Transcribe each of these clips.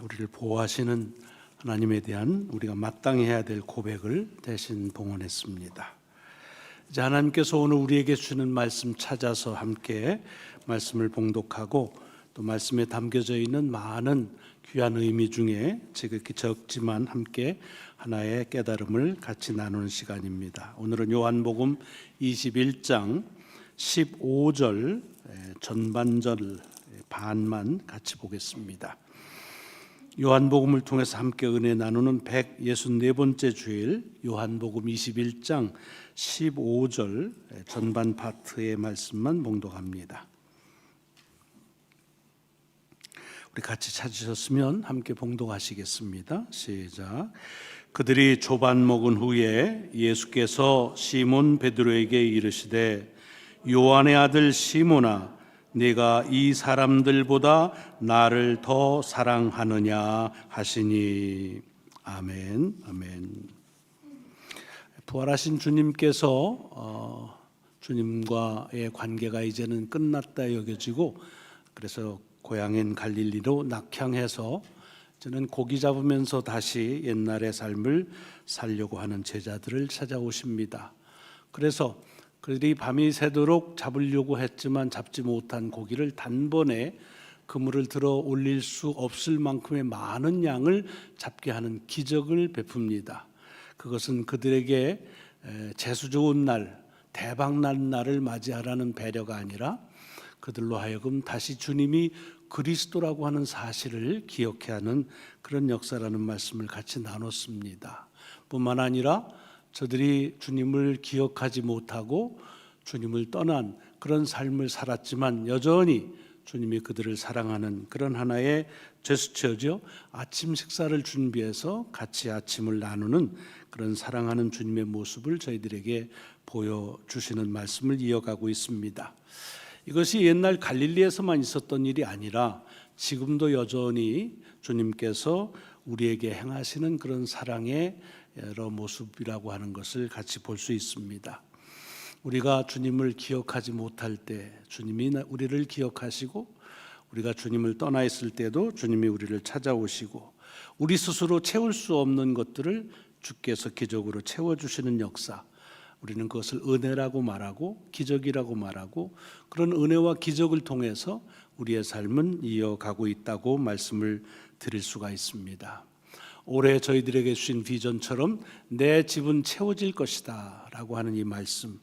우리를 보호하시는 하나님에 대한 우리가 마땅히 해야 될 고백을 대신 봉헌했습니다. 이제 하나님께서 오늘 우리에게 주는 말씀 찾아서 함께 말씀을 봉독하고 또 말씀에 담겨져 있는 많은 귀한 의미 중에 지극히 적지만 함께 하나의 깨달음을 같이 나누는 시간입니다. 오늘은 요한복음 21장 15절 전반절 반만 같이 보겠습니다. 요한복음을 통해서 함께 은혜 나누는 164번째 주일 요한복음 21장 15절 전반 파트의 말씀만 봉독합니다. 우리 같이 찾으셨으면 함께 봉독하시겠습니다. 시작. 그들이 조반 먹은 후에 예수께서 시몬 베드로에게 이르시되 요한의 아들 시몬아 네가 이 사람들보다 나를 더 사랑하느냐 하시니. 아멘. 아멘. 부활하신 주님께서 주님과의 관계가 이제는 끝났다 여겨지고 그래서 고향인 갈릴리로 낙향해서 저는 고기 잡으면서 다시 옛날의 삶을 살려고 하는 제자들을 찾아오십니다. 그래서 그들이 밤이 새도록 잡으려고 했지만 잡지 못한 고기를 단번에 그물을 들어 올릴 수 없을 만큼의 많은 양을 잡게 하는 기적을 베풉니다. 그것은 그들에게 재수 좋은 날, 대박 난 날을 맞이하라는 배려가 아니라 그들로 하여금 다시 주님이 그리스도라고 하는 사실을 기억해 하는 그런 역사라는 말씀을 같이 나눴습니다. 뿐만 아니라 저들이 주님을 기억하지 못하고 주님을 떠난 그런 삶을 살았지만 여전히 주님이 그들을 사랑하는 그런 하나의 제스처죠. 아침 식사를 준비해서 같이 아침을 나누는 그런 사랑하는 주님의 모습을 저희들에게 보여주시는 말씀을 이어가고 있습니다. 이것이 옛날 갈릴리에서만 있었던 일이 아니라 지금도 여전히 주님께서 우리에게 행하시는 그런 사랑의 여러 모습이라고 하는 것을 같이 볼 수 있습니다. 우리가 주님을 기억하지 못할 때 주님이 우리를 기억하시고 우리가 주님을 떠나 있을 때도 주님이 우리를 찾아오시고 우리 스스로 채울 수 없는 것들을 주께서 기적으로 채워주시는 역사, 우리는 그것을 은혜라고 말하고 기적이라고 말하고 그런 은혜와 기적을 통해서 우리의 삶은 이어가고 있다고 말씀을 드릴 수가 있습니다. 올해 저희들에게 주신 비전처럼 내 집은 채워질 것이다 라고 하는 이 말씀,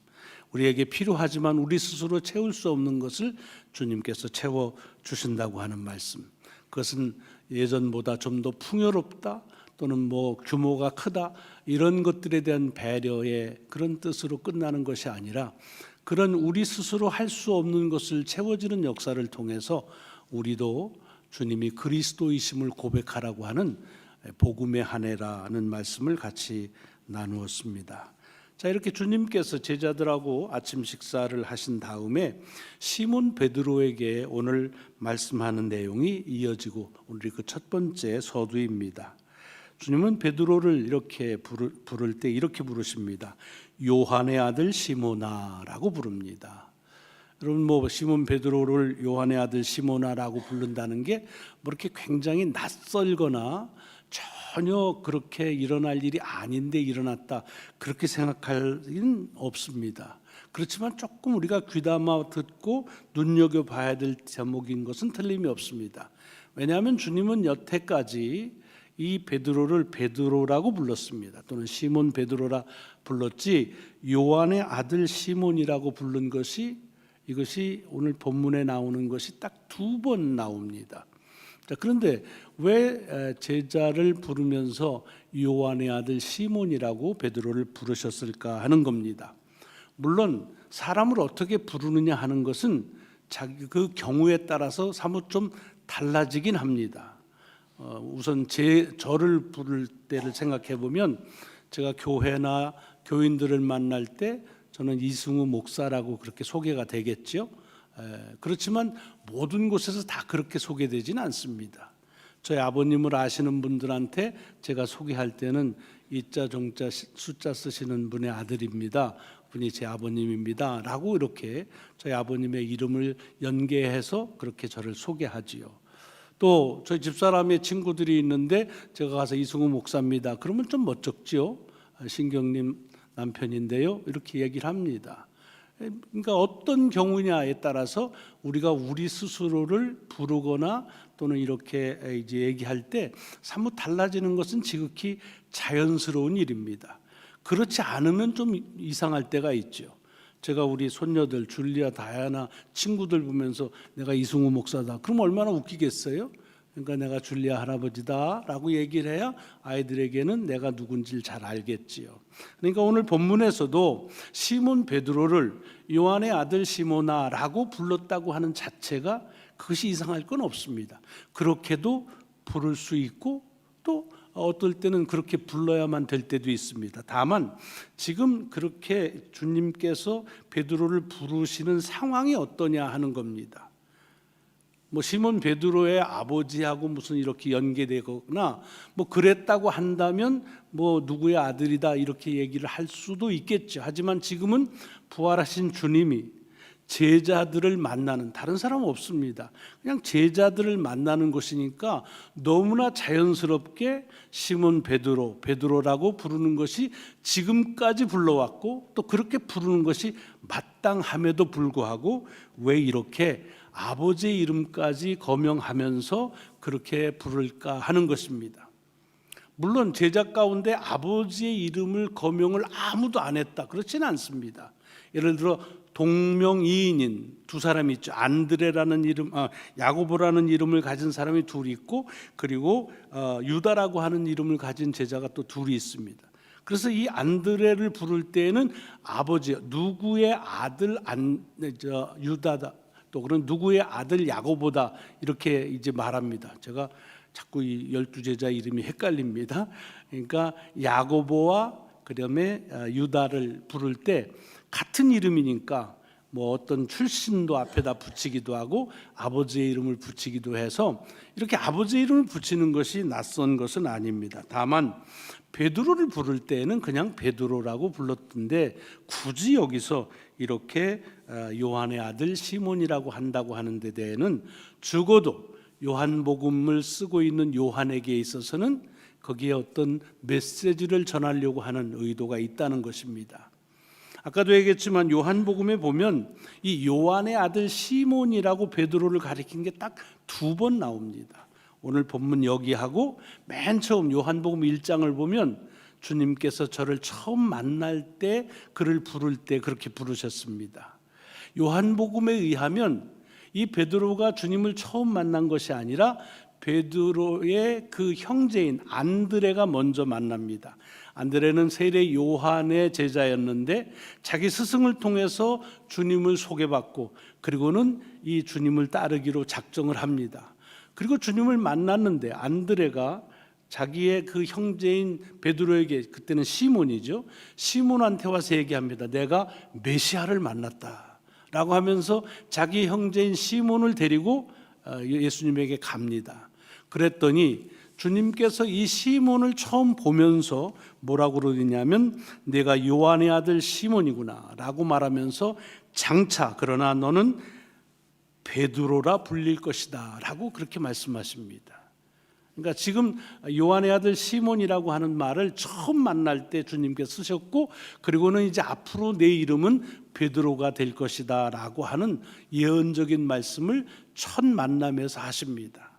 우리에게 필요하지만 우리 스스로 채울 수 없는 것을 주님께서 채워주신다고 하는 말씀, 그것은 예전보다 좀 더 풍요롭다 또는 규모가 크다 이런 것들에 대한 배려의 그런 뜻으로 끝나는 것이 아니라 그런 우리 스스로 할 수 없는 것을 채워지는 역사를 통해서 우리도 주님이 그리스도이심을 고백하라고 하는 복음의 한 해라는 말씀을 같이 나누었습니다. 자, 이렇게 주님께서 제자들하고 아침 식사를 하신 다음에 시몬 베드로에게 오늘 말씀하는 내용이 이어지고 오늘 그 첫 번째 서두입니다. 주님은 베드로를 이렇게 부를 때 이렇게 부르십니다. 요한의 아들 시몬아라고 부릅니다. 여러분 시몬 베드로를 요한의 아들 시몬아라고 부른다는 게 이렇게 굉장히 낯설거나 전혀 그렇게 일어날 일이 아닌데 일어났다 그렇게 생각할 일은 없습니다. 그렇지만 조금 우리가 귀담아 듣고 눈여겨봐야 될 제목인 것은 틀림이 없습니다. 왜냐하면 주님은 여태까지 이 베드로를 베드로라고 불렀습니다. 또는 시몬 베드로라 불렀지 요한의 아들 시몬이라고 부른 것이 이것이 오늘 본문에 나오는 것이 딱 2번 나옵니다. 자, 그런데 왜 제자를 부르면서 요한의 아들 시몬이라고 베드로를 부르셨을까 하는 겁니다. 물론 사람을 어떻게 부르느냐 하는 것은 자기 그 경우에 따라서 사뭇 좀 달라지긴 합니다. 우선 저를 부를 때를 생각해 보면 제가 교회나 교인들을 만날 때 저는 이승우 목사라고 그렇게 소개가 되겠죠. 그렇지만 모든 곳에서 다 그렇게 소개되지는 않습니다. 저희 아버님을 아시는 분들한테 제가 소개할 때는 이자 종자 숫자 쓰시는 분의 아들입니다. 분이 제 아버님입니다 라고 이렇게 저희 아버님의 이름을 연계해서 그렇게 저를 소개하지요. 또 저희 집사람의 친구들이 있는데 제가 가서 이승우 목사입니다. 그러면 좀 멋쩍지요. 신경님 남편인데요. 이렇게 얘기를 합니다. 그러니까 어떤 경우냐에 따라서 우리가 우리 스스로를 부르거나 또는 이렇게 이제 얘기할 때 사뭇 달라지는 것은 지극히 자연스러운 일입니다. 그렇지 않으면 좀 이상할 때가 있죠. 제가 우리 손녀들 줄리아, 다이아나 친구들 보면서 내가 이승우 목사다. 그럼 얼마나 웃기겠어요? 그러니까 내가 줄리아 할아버지다라고 얘기를 해야 아이들에게는 내가 누군지를 잘 알겠지요. 그러니까 오늘 본문에서도 시몬 베드로를 요한의 아들 시몬아라고 불렀다고 하는 자체가 그것이 이상할 건 없습니다. 그렇게도 부를 수 있고 또 어떨 때는 그렇게 불러야만 될 때도 있습니다. 다만 지금 그렇게 주님께서 베드로를 부르시는 상황이 어떠냐 하는 겁니다. 뭐 시몬 베드로의 아버지하고 무슨 이렇게 연계되거나 뭐 그랬다고 한다면 뭐 누구의 아들이다 이렇게 얘기를 할 수도 있겠죠. 하지만 지금은 부활하신 주님이 제자들을 만나는, 다른 사람 없습니다. 그냥 제자들을 만나는 것이니까 너무나 자연스럽게 시몬 베드로, 베드로라고 부르는 것이 지금까지 불러왔고 또 그렇게 부르는 것이 마땅함에도 불구하고 왜 이렇게 아버지의 이름까지 거명하면서 그렇게 부를까 하는 것입니다. 물론 제자 가운데 아버지의 이름을 거명을 아무도 안 했다, 그렇지는 않습니다. 예를 들어 동명이인인 두 사람이 있죠. 안드레라는 이름, 야고보라는 이름을 가진 사람이 둘이 있고, 그리고 유다라고 하는 이름을 가진 제자가 또 둘이 있습니다. 그래서 이 안드레를 부를 때에는 아버지, 누구의 아들 유다다, 또 그런 누구의 아들 야고보다 이렇게 이제 말합니다. 제가 자꾸 이 12제자 이름이 헷갈립니다. 그러니까 야고보와 그다음에 유다를 부를 때 같은 이름이니까 뭐 어떤 출신도 앞에다 붙이기도 하고 아버지의 이름을 붙이기도 해서 이렇게 아버지의 이름을 붙이는 것이 낯선 것은 아닙니다. 다만 베드로를 부를 때에는 그냥 베드로라고 불렀던데 굳이 여기서 이렇게 요한의 아들 시몬이라고 한다고 하는 데 대해는 적어도 요한복음을 쓰고 있는 요한에게 있어서는 거기에 어떤 메시지를 전하려고 하는 의도가 있다는 것입니다. 아까도 얘기했지만 요한복음에 보면 이 요한의 아들 시몬이라고 베드로를 가리킨 게 딱 2번 나옵니다. 오늘 본문 여기하고 맨 처음 요한복음 1장을 보면 주님께서 저를 처음 만날 때 그를 부를 때 그렇게 부르셨습니다. 요한복음에 의하면 이 베드로가 주님을 처음 만난 것이 아니라 베드로의 그 형제인 안드레가 먼저 만납니다. 안드레는 세례 요한의 제자였는데 자기 스승을 통해서 주님을 소개받고 그리고는 이 주님을 따르기로 작정을 합니다. 그리고 주님을 만났는데 안드레가 자기의 그 형제인 베드로에게, 그때는 시몬이죠, 시몬한테 와서 얘기합니다. 내가 메시아를 만났다 라고 하면서 자기 형제인 시몬을 데리고 예수님에게 갑니다. 그랬더니 주님께서 이 시몬을 처음 보면서 뭐라고 그러느냐면 내가 요한의 아들 시몬이구나 라고 말하면서 장차 그러나 너는 베드로라 불릴 것이다 라고 그렇게 말씀하십니다. 그러니까 지금 요한의 아들 시몬이라고 하는 말을 처음 만날 때 주님께서 쓰셨고 그리고는 이제 앞으로 내 이름은 베드로가 될 것이다 라고 하는 예언적인 말씀을 첫 만남에서 하십니다.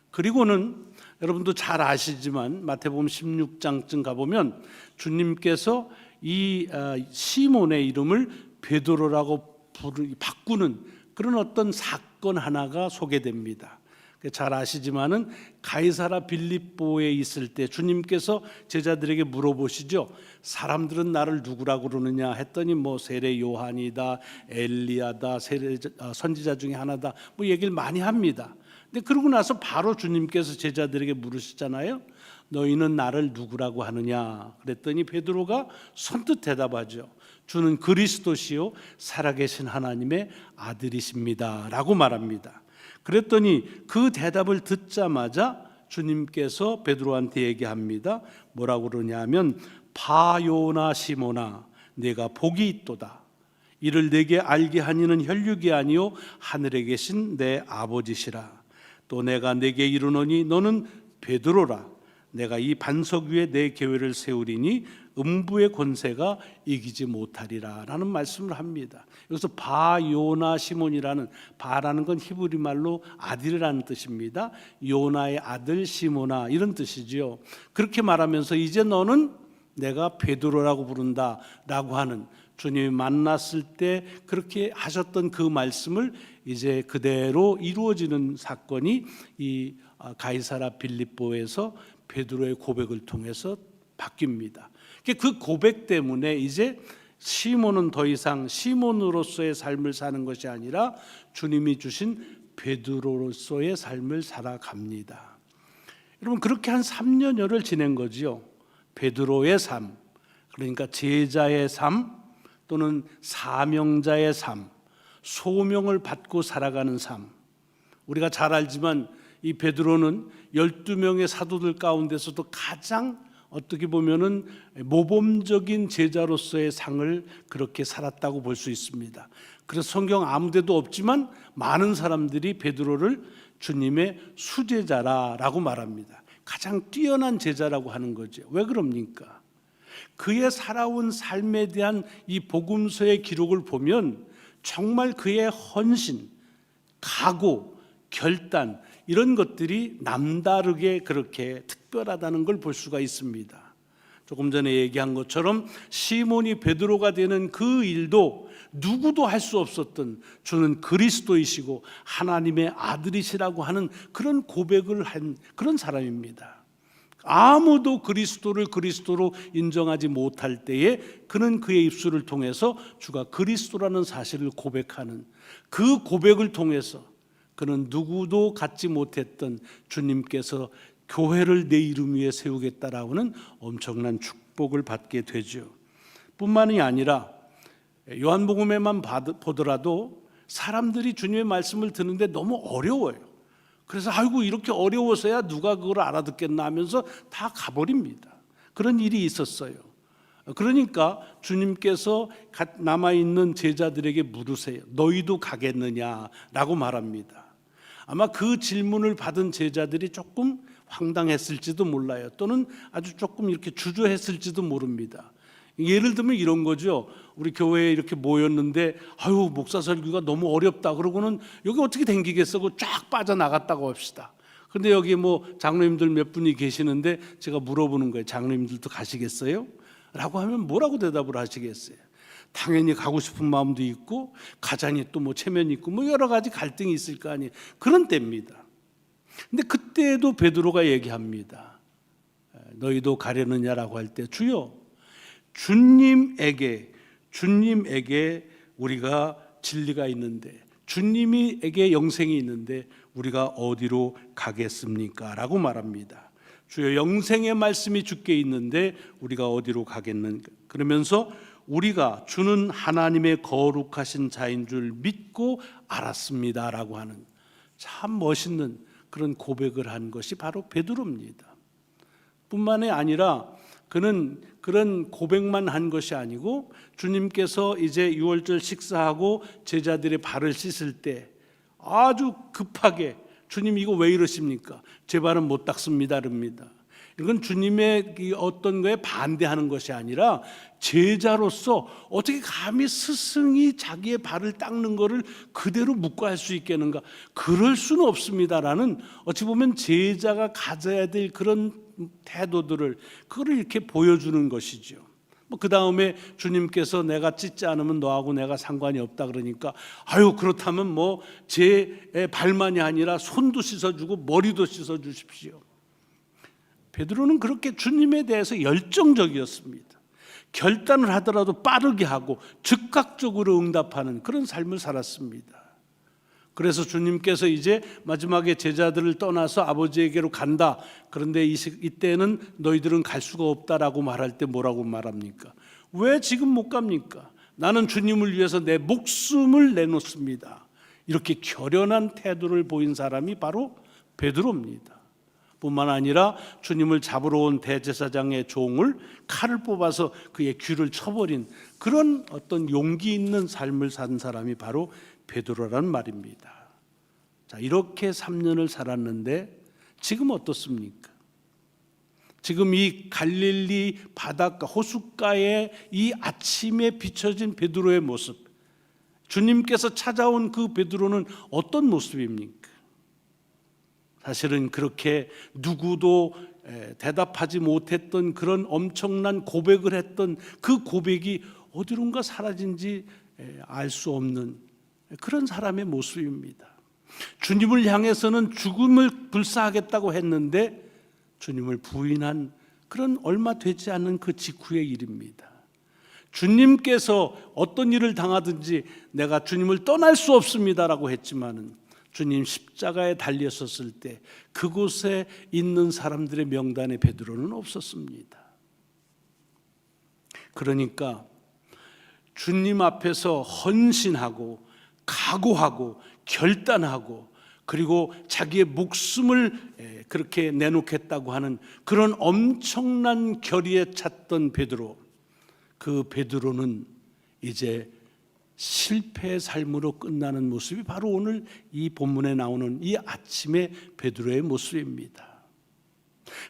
그리고는 여러분도 잘 아시지만 마태복음 16장쯤 가보면 주님께서 이 시몬의 이름을 베드로라고 바꾸는 그런 어떤 사건 하나가 소개됩니다. 잘 아시지만은 가이사라 빌립보에 있을 때 주님께서 제자들에게 물어보시죠. 사람들은 나를 누구라고 그러느냐 했더니 뭐 세례 요한이다, 엘리야다, 선지자 중에 하나다, 뭐 얘기를 많이 합니다. 근데 그러고 나서 바로 주님께서 제자들에게 물으시잖아요. 너희는 나를 누구라고 하느냐? 그랬더니 베드로가 선뜻 대답하죠. 주는 그리스도시요 살아계신 하나님의 아들이십니다 라고 말합니다. 그랬더니 그 대답을 듣자마자 주님께서 베드로한테 얘기합니다. 뭐라고 그러냐면 바요나 시모나 내가 복이 있도다. 이를 내게 알게 하니는 혈육이 아니요 하늘에 계신 내 아버지시라. 또 내가 내게 이르노니 너는 베드로라. 내가 이 반석 위에 내 교회를 세우리니 음부의 권세가 이기지 못하리라 라는 말씀을 합니다. 여기서 바요나 시몬이라는, 바라는 건 히브리 말로 아들이라는 뜻입니다. 요나의 아들 시몬아, 이런 뜻이지요. 그렇게 말하면서 이제 너는 내가 베드로라고 부른다 라고 하는, 주님이 만났을 때 그렇게 하셨던 그 말씀을 이제 그대로 이루어지는 사건이 이 가이사랴 빌립보에서 베드로의 고백을 통해서 바뀝니다. 그 고백 때문에 이제 시몬은 더 이상 시몬으로서의 삶을 사는 것이 아니라 주님이 주신 베드로로서의 삶을 살아갑니다. 여러분, 그렇게 한 3년여를 지낸 거지요. 베드로의 삶, 그러니까 제자의 삶 또는 사명자의 삶, 소명을 받고 살아가는 삶. 우리가 잘 알지만 이 베드로는 12명의 사도들 가운데서도 가장 어떻게 보면은 모범적인 제자로서의 상을 그렇게 살았다고 볼 수 있습니다. 그래서 성경 아무 데도 없지만 많은 사람들이 베드로를 주님의 수제자라고 말합니다. 가장 뛰어난 제자라고 하는 거죠. 왜 그럽니까? 그의 살아온 삶에 대한 이 복음서의 기록을 보면 정말 그의 헌신, 각오, 결단, 이런 것들이 남다르게 그렇게 특별하다는 걸 볼 수가 있습니다. 조금 전에 얘기한 것처럼 시몬이 베드로가 되는 그 일도 누구도 할 수 없었던, 주는 그리스도이시고 하나님의 아들이시라고 하는 그런 고백을 한 그런 사람입니다. 아무도 그리스도를 그리스도로 인정하지 못할 때에 그는 그의 입술을 통해서 주가 그리스도라는 사실을 고백하는, 그 고백을 통해서 그는 누구도 갖지 못했던 주님께서 교회를 내 이름 위에 세우겠다라고 하는 엄청난 축복을 받게 되죠. 뿐만이 아니라 요한복음에만 보더라도 사람들이 주님의 말씀을 듣는데 너무 어려워요. 그래서 아이고 이렇게 어려워서야 누가 그걸 알아듣겠나 하면서 다 가버립니다. 그런 일이 있었어요. 그러니까 주님께서 남아있는 제자들에게 물으세요. 너희도 가겠느냐라고 말합니다. 아마 그 질문을 받은 제자들이 조금 황당했을지도 몰라요. 또는 아주 조금 이렇게 주저했을지도 모릅니다. 예를 들면 이런 거죠. 우리 교회에 이렇게 모였는데 아유 목사 설교가 너무 어렵다 그러고는 여기 어떻게 댕기겠어? 그 쫙 빠져나갔다고 합시다. 근데 여기 뭐 장로님들 몇 분이 계시는데 제가 물어보는 거예요. 장로님들도 가시겠어요? 라고 하면 뭐라고 대답을 하시겠어요? 당연히 가고 싶은 마음도 있고 가자니 또 뭐 체면이 있고 뭐 여러 가지 갈등이 있을 거 아니에요. 그런 때입니다. 근데 그때도 베드로가 얘기합니다. 너희도 가려느냐라고 할 때 주여, 주님에게 우리가 진리가 있는데, 주님에게 영생이 있는데 우리가 어디로 가겠습니까? 라고 말합니다. 주여, 영생의 말씀이 주께 있는데 우리가 어디로 가겠는가? 그러면서 우리가 주는 하나님의 거룩하신 자인 줄 믿고 알았습니다 라고 하는 참 멋있는 그런 고백을 한 것이 바로 베드로입니다. 뿐만이 아니라 그는 그런 고백만 한 것이 아니고 주님께서 이제 유월절 식사하고 제자들의 발을 씻을 때 아주 급하게 주님 이거 왜 이러십니까? 제 발은 못 닦습니다 그럽니다. 이건 주님의 어떤 거에 반대하는 것이 아니라 제자로서 어떻게 감히 스승이 자기의 발을 닦는 것을 그대로 묵과할 수 있겠는가? 그럴 수는 없습니다라는, 어찌 보면 제자가 가져야 될 그런 태도들을 그걸 이렇게 보여주는 것이죠. 그 다음에 주님께서 내가 찢지 않으면 너하고 내가 상관이 없다 그러니까 아유 그렇다면 뭐 제 발만이 아니라 손도 씻어주고 머리도 씻어주십시오. 베드로는 그렇게 주님에 대해서 열정적이었습니다. 결단을 하더라도 빠르게 하고 즉각적으로 응답하는 그런 삶을 살았습니다. 그래서 주님께서 이제 마지막에 제자들을 떠나서 아버지에게로 간다. 그런데 이때는 너희들은 갈 수가 없다라고 말할 때 뭐라고 말합니까? 왜 지금 못 갑니까? 나는 주님을 위해서 내 목숨을 내놓습니다. 이렇게 결연한 태도를 보인 사람이 바로 베드로입니다. 뿐만 아니라 주님을 잡으러 온 대제사장의 종을 칼을 뽑아서 그의 귀를 쳐버린 그런 어떤 용기 있는 삶을 산 사람이 바로 베드로라는 말입니다. 자, 이렇게 3년을 살았는데 지금 어떻습니까? 지금 이 갈릴리 바닷가 호숫가에 이 아침에 비춰진 베드로의 모습, 주님께서 찾아온 그 베드로는 어떤 모습입니까? 사실은 그렇게 누구도 대답하지 못했던 그런 엄청난 고백을 했던 그 고백이 어디론가 사라진지 알 수 없는 그런 사람의 모습입니다. 주님을 향해서는 죽음을 불사하겠다고 했는데 주님을 부인한 그런 얼마 되지 않은 그 직후의 일입니다. 주님께서 어떤 일을 당하든지 내가 주님을 떠날 수 없습니다라고 했지만은 주님 십자가에 달렸었을 때 그곳에 있는 사람들의 명단에 베드로는 없었습니다. 그러니까 주님 앞에서 헌신하고 각오하고 결단하고 그리고 자기의 목숨을 그렇게 내놓겠다고 하는 그런 엄청난 결의에 찼던 베드로, 그 베드로는 이제 실패의 삶으로 끝나는 모습이 바로 오늘 이 본문에 나오는 이 아침의 베드로의 모습입니다.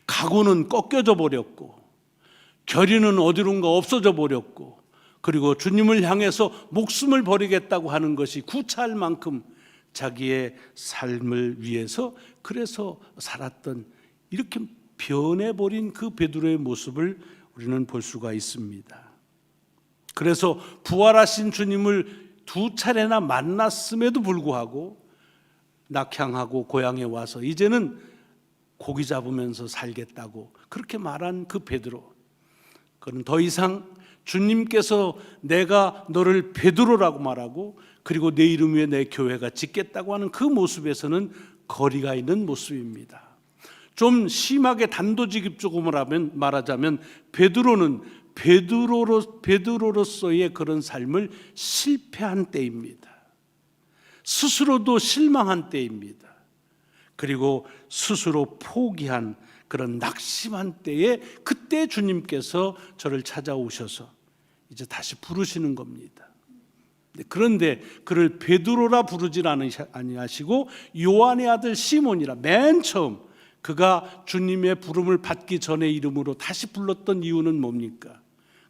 각오는 꺾여져 버렸고 결의는 어디론가 없어져 버렸고 그리고 주님을 향해서 목숨을 버리겠다고 하는 것이 구차할 만큼 자기의 삶을 위해서 그래서 살았던 이렇게 변해버린 그 베드로의 모습을 우리는 볼 수가 있습니다. 그래서 부활하신 주님을 2차례나 만났음에도 불구하고 낙향하고 고향에 와서 이제는 고기 잡으면서 살겠다고 그렇게 말한 그 베드로, 그는 더 이상 주님께서 내가 너를 베드로라고 말하고 그리고 내 이름 위에 내 교회가 짓겠다고 하는 그 모습에서는 거리가 있는 모습입니다. 좀 심하게 단도직입적으로 말하자면 베드로는 베드로로서의 그런 삶을 실패한 때입니다. 스스로도 실망한 때입니다. 그리고 스스로 포기한 그런 낙심한 때에 그때 주님께서 저를 찾아오셔서 이제 다시 부르시는 겁니다. 그런데 그를 베드로라 부르질 아니하시고 요한의 아들 시몬이라 맨 처음 그가 주님의 부름을 받기 전의 이름으로 다시 불렀던 이유는 뭡니까?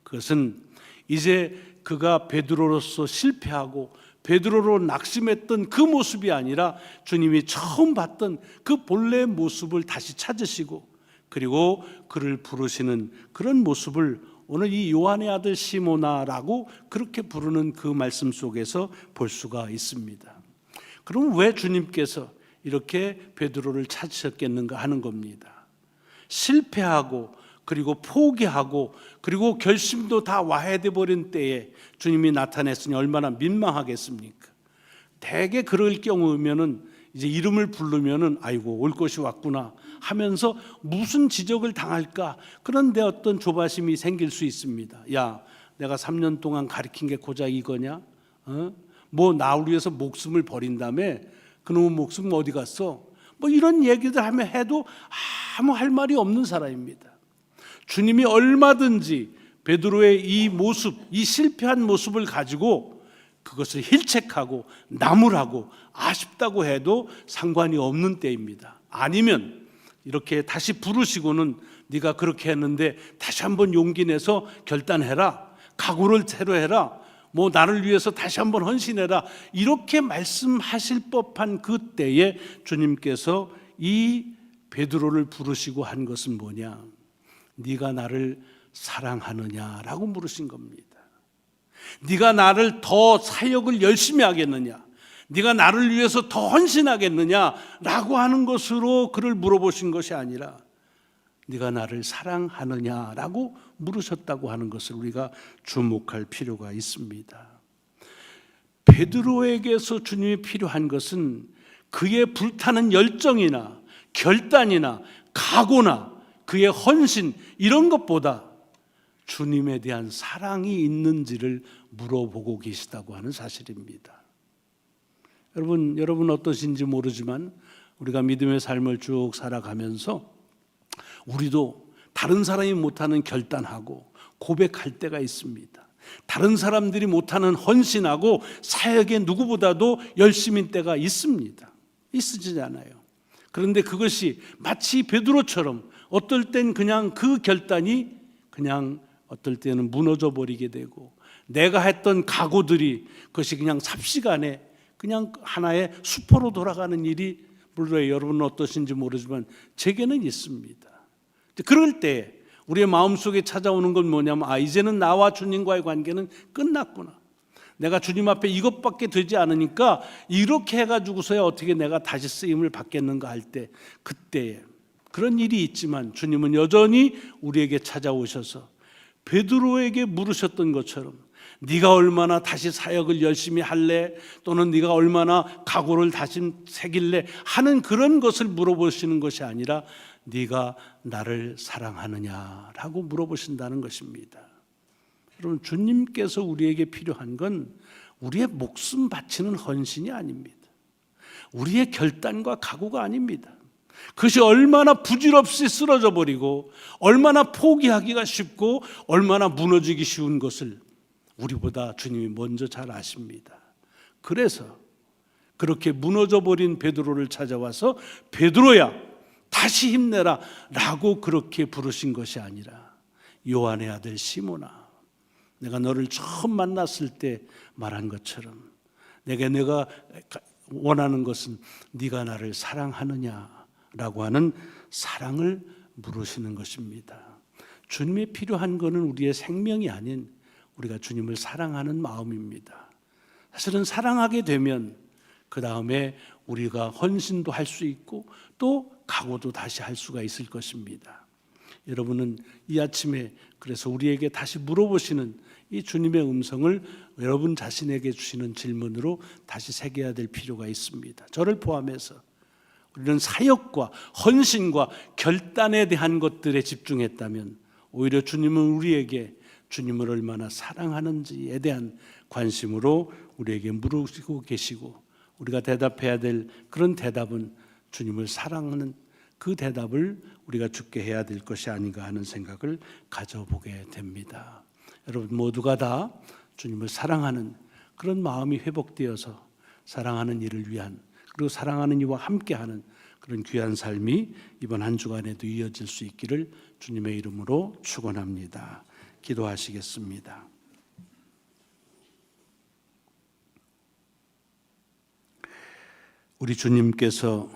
그것은 이제 그가 베드로로서 실패하고 베드로로 낙심했던 그 모습이 아니라 주님이 처음 봤던 그 본래의 모습을 다시 찾으시고 그리고 그를 부르시는 그런 모습을 오늘 이 요한의 아들 시몬아라고 그렇게 부르는 그 말씀 속에서 볼 수가 있습니다. 그럼 왜 주님께서 이렇게 베드로를 찾으셨겠는가 하는 겁니다. 실패하고 그리고 포기하고 그리고 결심도 다 와해돼 버린 때에 주님이 나타냈으니 얼마나 민망하겠습니까? 대개 그럴 경우면은 이제 이름을 부르면은 아이고 올 것이 왔구나 하면서 무슨 지적을 당할까 그런데 어떤 조바심이 생길 수 있습니다. 야, 내가 3년 동안 가르친 게 고작 이거냐? 뭐 나를 위해서 목숨을 버린 다음에 그놈의 목숨 어디 갔어? 뭐 이런 얘기들 하면 해도 아무 할 말이 없는 사람입니다. 주님이 얼마든지 베드로의 이 모습, 이 실패한 모습을 가지고 그것을 힐책하고 나무라고 아쉽다고 해도 상관이 없는 때입니다. 아니면 이렇게 다시 부르시고는 네가 그렇게 했는데 다시 한번 용기 내서 결단해라, 각오를 새로 해라, 뭐 나를 위해서 다시 한번 헌신해라 이렇게 말씀하실 법한 그때에 주님께서 이 베드로를 부르시고 한 것은 뭐냐? 네가 나를 사랑하느냐라고 물으신 겁니다. 네가 나를 더 사역을 열심히 하겠느냐? 네가 나를 위해서 더 헌신하겠느냐라고 하는 것으로 그를 물어보신 것이 아니라 네가 나를 사랑하느냐라고 물으셨다고 하는 것을 우리가 주목할 필요가 있습니다. 베드로에게서 주님이 필요한 것은 그의 불타는 열정이나 결단이나 각오나 그의 헌신 이런 것보다 주님에 대한 사랑이 있는지를 물어보고 계시다고 하는 사실입니다. 여러분 어떠신지 모르지만 우리가 믿음의 삶을 쭉 살아가면서 우리도 다른 사람이 못하는 결단하고 고백할 때가 있습니다. 다른 사람들이 못하는 헌신하고 사역에 누구보다도 열심인 때가 있습니다. 있으시잖아요. 그런데 그것이 마치 베드로처럼 어떨 땐 그냥 그 결단이 그냥 어떨 때는 무너져 버리게 되고, 내가 했던 각오들이 그것이 그냥 삽시간에 그냥 하나의 수포로 돌아가는 일이, 물론 여러분은 어떠신지 모르지만 제게는 있습니다. 그럴 때 우리의 마음속에 찾아오는 건 뭐냐면, 이제는 나와 주님과의 관계는 끝났구나. 내가 주님 앞에 이것밖에 되지 않으니까 이렇게 해가지고서야 어떻게 내가 다시 쓰임을 받겠는가 할 때, 그때 그런 일이 있지만 주님은 여전히 우리에게 찾아오셔서 베드로에게 물으셨던 것처럼, 네가 얼마나 다시 사역을 열심히 할래? 또는 네가 얼마나 각오를 다시 새길래? 하는 그런 것을 물어보시는 것이 아니라, 네가 나를 사랑하느냐라고 물어보신다는 것입니다. 여러분, 주님께서 우리에게 필요한 건 우리의 목숨 바치는 헌신이 아닙니다. 우리의 결단과 각오가 아닙니다. 그것이 얼마나 부질없이 쓰러져 버리고, 얼마나 포기하기가 쉽고, 얼마나 무너지기 쉬운 것을 우리보다 주님이 먼저 잘 아십니다. 그래서 그렇게 무너져 버린 베드로를 찾아와서, 베드로야 다시 힘내라 라고 그렇게 부르신 것이 아니라, 요한의 아들 시몬아, 내가 너를 처음 만났을 때 말한 것처럼 내가 원하는 것은 네가 나를 사랑하느냐라고 하는 사랑을 물으시는 것입니다. 주님이 필요한 것은 우리의 생명이 아닌 우리가 주님을 사랑하는 마음입니다. 사실은 사랑하게 되면 그 다음에 우리가 헌신도 할 수 있고 또 각오도 다시 할 수가 있을 것입니다. 여러분은 이 아침에 그래서 우리에게 다시 물어보시는 이 주님의 음성을 여러분 자신에게 주시는 질문으로 다시 새겨야 될 필요가 있습니다. 저를 포함해서 우리는 사역과 헌신과 결단에 대한 것들에 집중했다면, 오히려 주님은 우리에게 주님을 얼마나 사랑하는지에 대한 관심으로 우리에게 물으시고 계시고, 우리가 대답해야 될 그런 대답은 주님을 사랑하는 그 대답을 우리가 주께 해야 될 것이 아닌가 하는 생각을 가져보게 됩니다. 여러분 모두가 다 주님을 사랑하는 그런 마음이 회복되어서 사랑하는 이를 위한, 그리고 사랑하는 이와 함께하는 그런 귀한 삶이 이번 한 주간에도 이어질 수 있기를 주님의 이름으로 축원합니다. 기도하시겠습니다. 우리 주님께서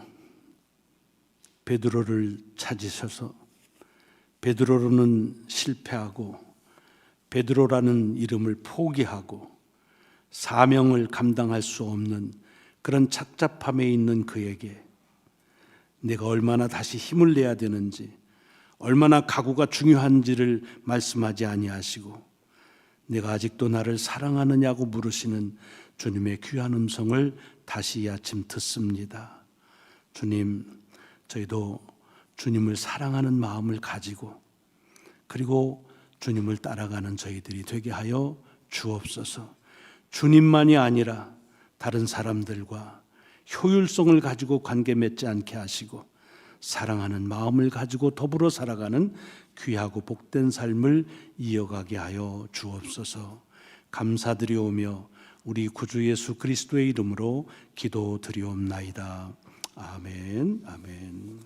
베드로를 찾으셔서 베드로로는 실패하고 베드로라는 이름을 포기하고 사명을 감당할 수 없는 그런 착잡함에 있는 그에게 내가 얼마나 다시 힘을 내야 되는지, 얼마나 각오가 중요한지를 말씀하지 아니하시고 내가 아직도 나를 사랑하느냐고 물으시는 주님의 귀한 음성을 다시 이 아침 듣습니다. 주님, 저희도 주님을 사랑하는 마음을 가지고 그리고 주님을 따라가는 저희들이 되게 하여 주옵소서. 주님만이 아니라 다른 사람들과 효율성을 가지고 관계 맺지 않게 하시고 사랑하는 마음을 가지고 더불어 살아가는 귀하고 복된 삶을 이어가게 하여 주옵소서. 감사드리오며 우리 구주 예수 그리스도의 이름으로 기도드리옵나이다. 아멘. 아멘.